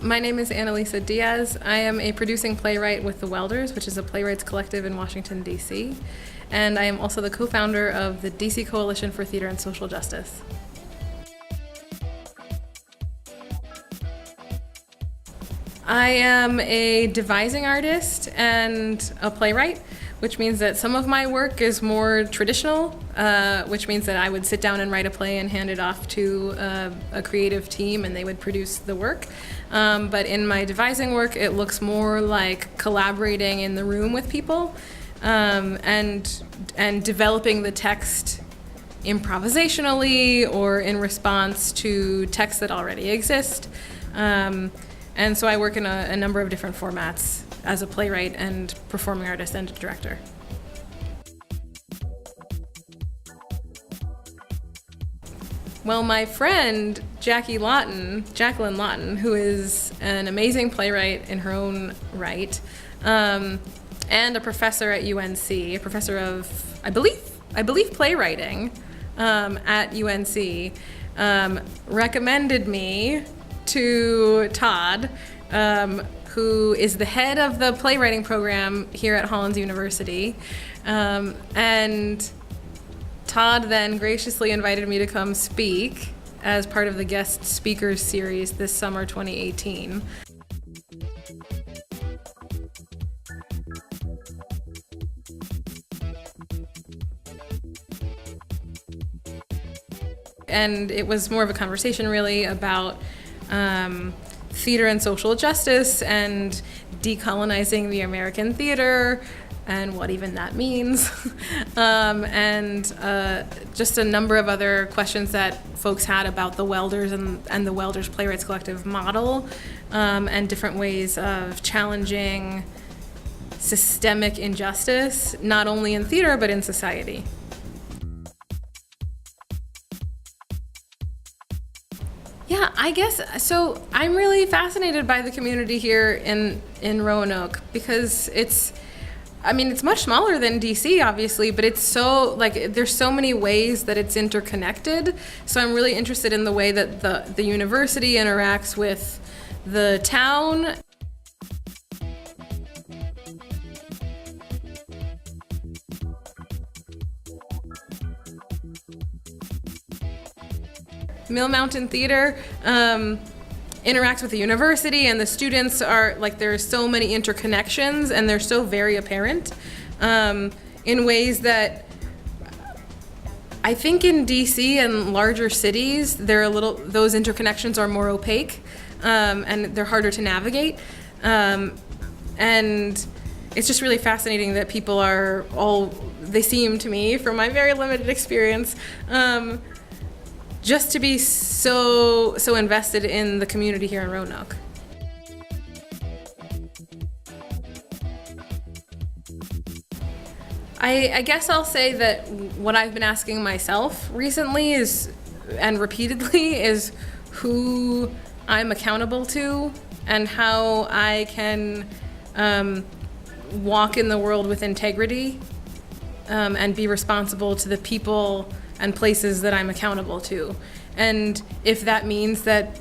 My name is Annalisa Dias. I am a producing playwright with the Welders, which is a playwrights collective in Washington, D.C. And I am also the co-founder of the D.C. Coalition for Theater and Social Justice. I am a devising artist and a playwright, which means that some of my work is more traditional, which means that I would sit down and write a play and hand it off to a creative team and they would produce the work. But in my devising work, it looks more like collaborating in the room with people and developing the text improvisationally or in response to texts that already exist. And so I work in a number of different formats as a playwright and performing artist and director. Well, my friend Jacqueline Lawton, who is an amazing playwright in her own right, and a professor at UNC, a professor of, I believe playwriting at UNC, recommended me to Todd, who is the head of the playwriting program here at Hollins University. And Todd then graciously invited me to come speak as part of the guest speakers series this summer 2018. And it was more of a conversation really about theater and social justice and decolonizing the American theater and what even that means, and just a number of other questions that folks had about the Welders and the Welders Playwrights Collective model, and different ways of challenging systemic injustice, not only in theater but in society. Yeah, I guess, so I'm really fascinated by the community here in Roanoke because it's much smaller than DC, obviously, but it's so, there's so many ways that it's interconnected. So I'm really interested in the way that the university interacts with the town. Mill Mountain Theater interacts with the university, and the students are, there's so many interconnections, and they're so very apparent in ways that I think in DC and larger cities, those interconnections are more opaque, and they're harder to navigate. And it's just really fascinating that people they seem to me, from my very limited experience, just to be so invested in the community here in Roanoke. I guess I'll say that what I've been asking myself recently and repeatedly is who I'm accountable to and how I can walk in the world with integrity and be responsible to the people and places that I'm accountable to. And if that means that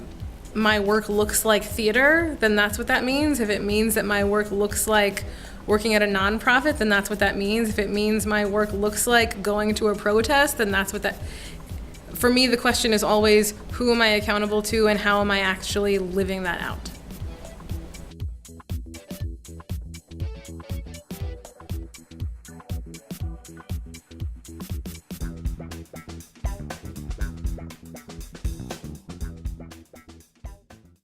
my work looks like theater, then that's what that means. If it means that my work looks like working at a nonprofit, then that's what that means. If it means my work looks like going to a protest, then that's what that... For me, the question is always, who am I accountable to and how am I actually living that out?